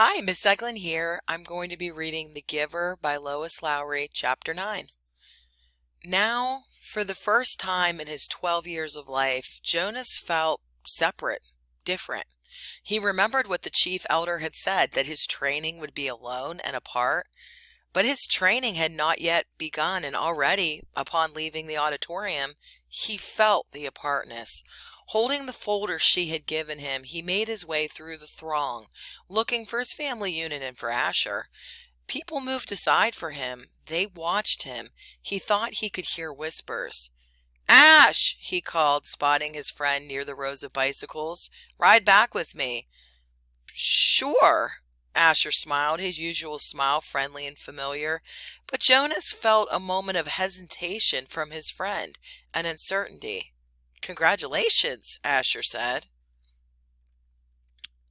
Hi, Miss Eglin here. I'm going to be reading The Giver by Lois Lowry, Chapter 9. Now, for the first time in his 12 years of life, Jonas felt separate, different. He remembered what the chief elder had said, that his training would be alone and apart. But his training had not yet begun, and already, upon leaving the auditorium, he felt the apartness. Holding the folder she had given him, he made his way through the throng, looking for his family unit and for Asher. People moved aside for him. They watched him. He thought he could hear whispers. "Ash!" he called, spotting his friend near the rows of bicycles. "Ride back with me." "Sure." Asher smiled, his usual smile, friendly and familiar. But Jonas felt a moment of hesitation from his friend, an uncertainty. "Congratulations," Asher said.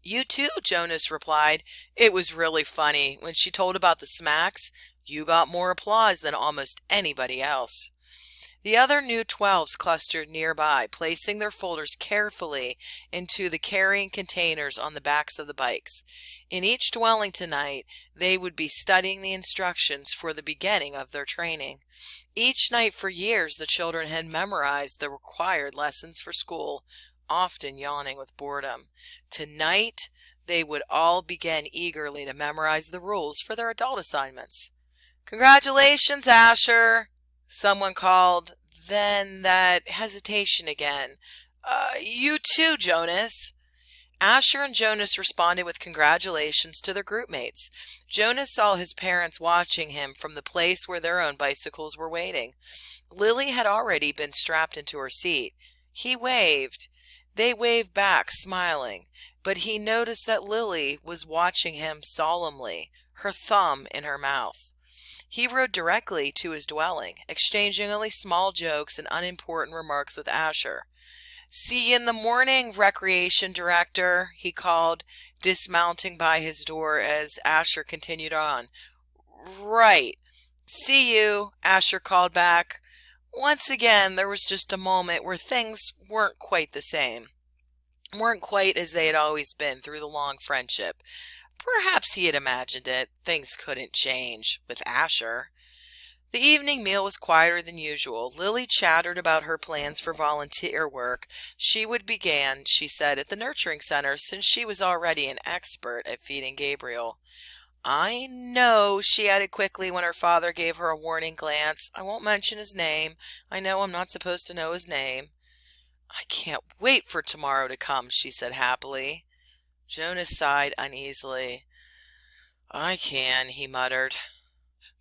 "You too," Jonas replied. It was really funny. When she told about the smacks, you got more applause than almost anybody else. The other new 12s clustered nearby, placing their folders carefully into the carrying containers on the backs of the bikes. In each dwelling tonight, they would be studying the instructions for the beginning of their training. Each night for years, the children had memorized the required lessons for school, often yawning with boredom. Tonight, they would all begin eagerly to memorize the rules for their adult assignments. "Congratulations, Asher," someone called. Then that hesitation again. You too, Jonas." Asher and Jonas responded with congratulations to their group mates. Jonas saw his parents watching him from the place where their own bicycles were waiting. Lily had already been strapped into her seat. He waved. They waved back, smiling, but he noticed that Lily was watching him solemnly, her thumb in her mouth. He rode directly to his dwelling, exchanging only small jokes and unimportant remarks with Asher. "See you in the morning, Recreation Director," he called, dismounting by his door as Asher continued on. "Right. See you," Asher called back. Once again, there was just a moment where things weren't quite the same. Weren't quite as they had always been through the long friendship. Perhaps he had imagined it. Things couldn't change with Asher. The evening meal was quieter than usual. Lily chattered about her plans for volunteer work. She would begin, she said, at the nurturing center, since she was already an expert at feeding Gabriel. "I know," she added quickly when her father gave her a warning glance. "I won't mention his name. I know I'm not supposed to know his name." "I can't wait for tomorrow to come," she said happily. Jonas sighed uneasily. "I can," he muttered.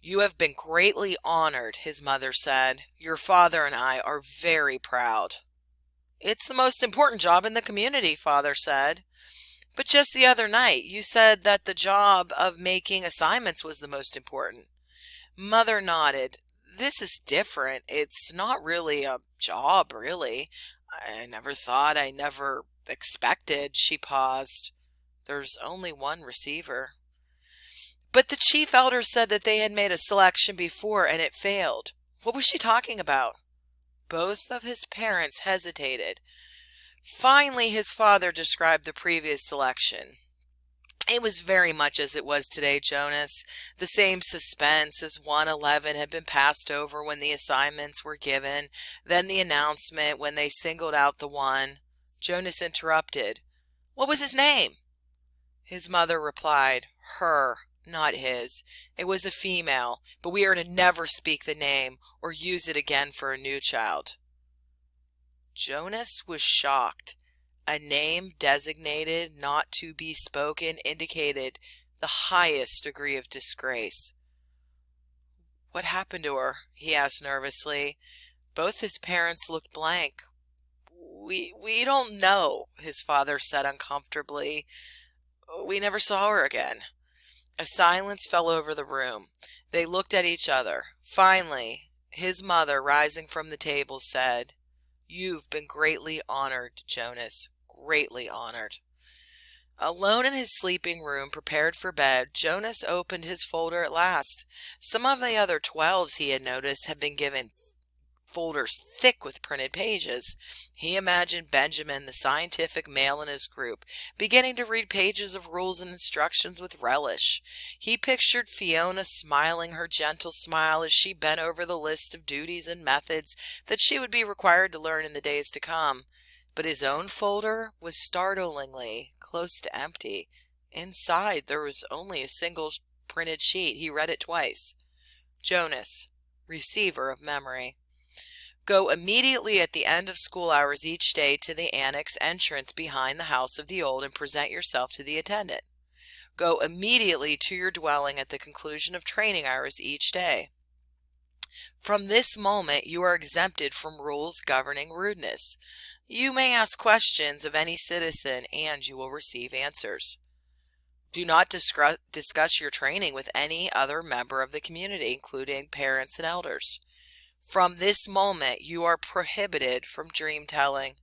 "You have been greatly honored," his mother said. "Your father and I are very proud." "It's the most important job in the community," father said. "But just the other night, you said that the job of making assignments was the most important." Mother nodded. "This is different. It's not really a job, really. I never expected." She paused. "There's only one receiver." "But the chief elder said that they had made a selection before and it failed." What was she talking about? Both of his parents hesitated. Finally, his father described the previous selection. "It was very much as it was today, Jonas. The same suspense as 111 had been passed over when the assignments were given, then the announcement when they singled out the one." Jonas interrupted. "What was his name?" His mother replied, "Her, not his. It was a female, but we are to never speak the name or use it again for a new child." Jonas was shocked. A name designated not to be spoken indicated the highest degree of disgrace. "What happened to her?" he asked nervously. Both his parents looked blank. We don't know," his father said uncomfortably. "We never saw her again." A silence fell over the room. They looked at each other. Finally, his mother, rising from the table, said, "You've been greatly honored, Jonas, greatly honored." Alone in his sleeping room, prepared for bed, Jonas opened his folder at last. Some of the other 12s, he had noticed, had been given folders thick with printed pages. He imagined Benjamin, the scientific male in his group, beginning to read pages of rules and instructions with relish. He pictured Fiona smiling her gentle smile as she bent over the list of duties and methods that she would be required to learn in the days to come. But his own folder was startlingly close to empty. Inside, there was only a single printed sheet. He read it twice. Jonas, receiver of memory. Go immediately at the end of school hours each day to the annex entrance behind the house of the old and present yourself to the attendant. Go immediately to your dwelling at the conclusion of training hours each day. From this moment, you are exempted from rules governing rudeness. You may ask questions of any citizen and you will receive answers. Do not discuss your training with any other member of the community, including parents and elders. From this moment, you are prohibited from dream telling.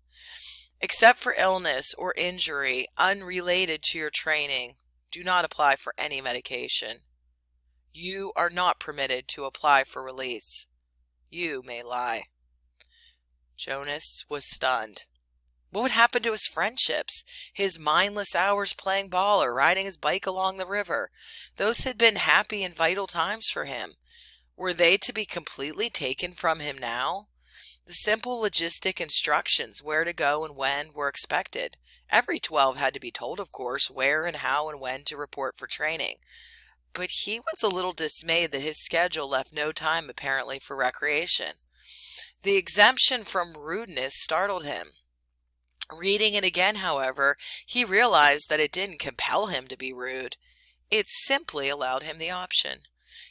Except for illness or injury unrelated to your training, do not apply for any medication. You are not permitted to apply for release. You may lie. Jonas was stunned. What would happen to his friendships, his mindless hours playing ball or riding his bike along the river? Those had been happy and vital times for him. Were they to be completely taken from him now? The simple logistic instructions where to go and when were expected. Every 12 had to be told, of course, where and how and when to report for training. But he was a little dismayed that his schedule left no time apparently for recreation. The exemption from rudeness startled him. Reading it again, however, he realized that it didn't compel him to be rude. It simply allowed him the option.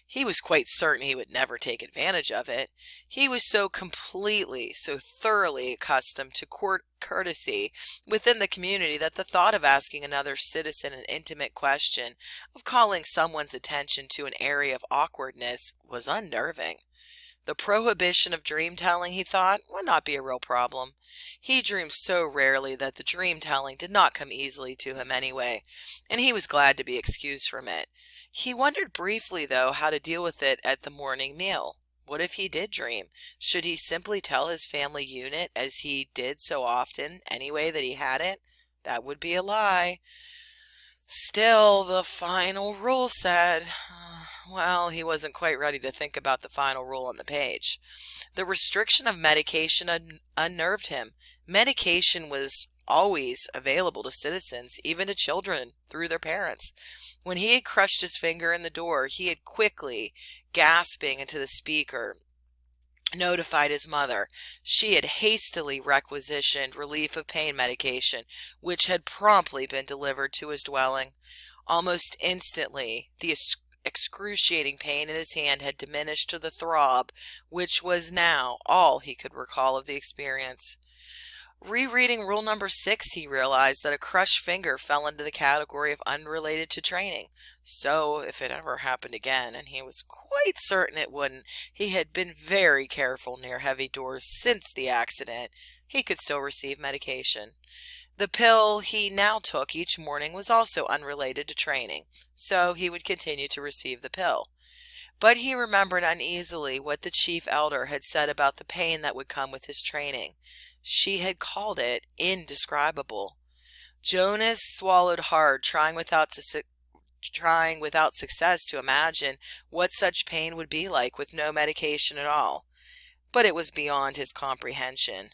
He was quite certain he would never take advantage of it. He was so thoroughly accustomed to courtesy within the community that the thought of asking another citizen an intimate question, of calling someone's attention to an area of awkwardness, was unnerving. The prohibition of dream telling, he thought, would not be a real problem. He dreamed so rarely that the dream telling did not come easily to him anyway, and he was glad to be excused from it. He wondered briefly, though, how to deal with it at the morning meal. What if he did dream? Should he simply tell his family unit, as he did so often anyway, that he had it? That would be a lie. Still, the final rule said, well, he wasn't quite ready to think about the final rule on the page. The restriction of medication unnerved him. Medication was always available to citizens, even to children, through their parents. When he had crushed his finger in the door, he had quickly, gasping into the speaker, notified his mother. She had hastily requisitioned relief of pain medication, which had promptly been delivered to his dwelling. Almost instantly, the excruciating pain in his hand had diminished to the throb, which was now all he could recall of the experience. Rereading rule number 6, he realized that a crushed finger fell into the category of unrelated to training. So, if it ever happened again, and he was quite certain it wouldn't, he had been very careful near heavy doors since the accident, he could still receive medication. The pill he now took each morning was also unrelated to training, so he would continue to receive the pill. But he remembered uneasily what the chief elder had said about the pain that would come with his training. She had called it indescribable. Jonas swallowed hard, trying without success to imagine what such pain would be like with no medication at all. But it was beyond his comprehension.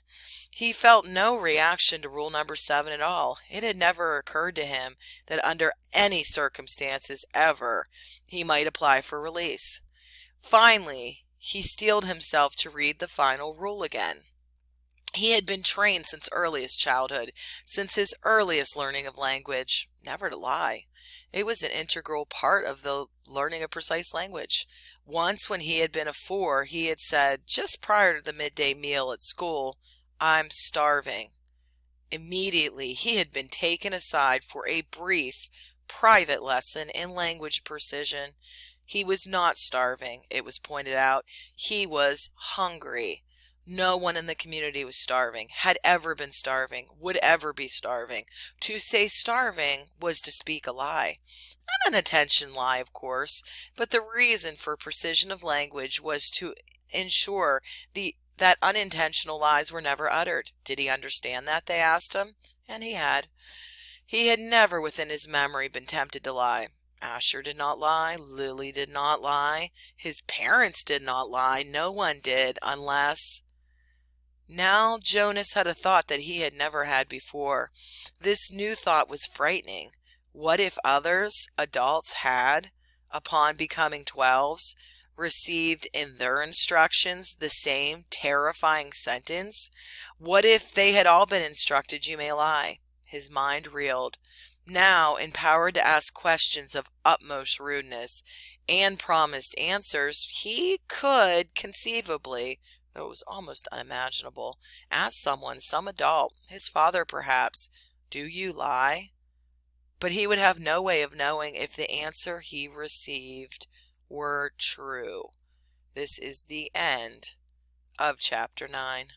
He felt no reaction to rule number 7 at all. It had never occurred to him that under any circumstances ever he might apply for release. Finally, he steeled himself to read the final rule again. He had been trained since earliest childhood, since his earliest learning of language, never to lie. It was an integral part of the learning of precise language. Once when he had been a 4, he had said, just prior to the midday meal at school, "I'm starving." Immediately, he had been taken aside for a brief, private lesson in language precision. He was not starving, it was pointed out. He was hungry. No one in the community was starving, had ever been starving, would ever be starving. To say starving was to speak a lie. An unintentional lie, of course, but the reason for precision of language was to ensure that unintentional lies were never uttered. Did he understand that? They asked him, and he had. He had never within his memory been tempted to lie. Asher did not lie. Lily did not lie. His parents did not lie. No one did, unless... Now Jonas had a thought that he had never had before. This new thought was frightening. What if others, adults, had, upon becoming 12s, received in their instructions the same terrifying sentence? What if they had all been instructed, "You may lie"? His mind reeled. Now, empowered to ask questions of utmost rudeness and promised answers, he could conceivably, though it was almost unimaginable, ask someone, some adult, his father perhaps, "Do you lie?" But he would have no way of knowing if the answer he received were true. This is the end of chapter 9.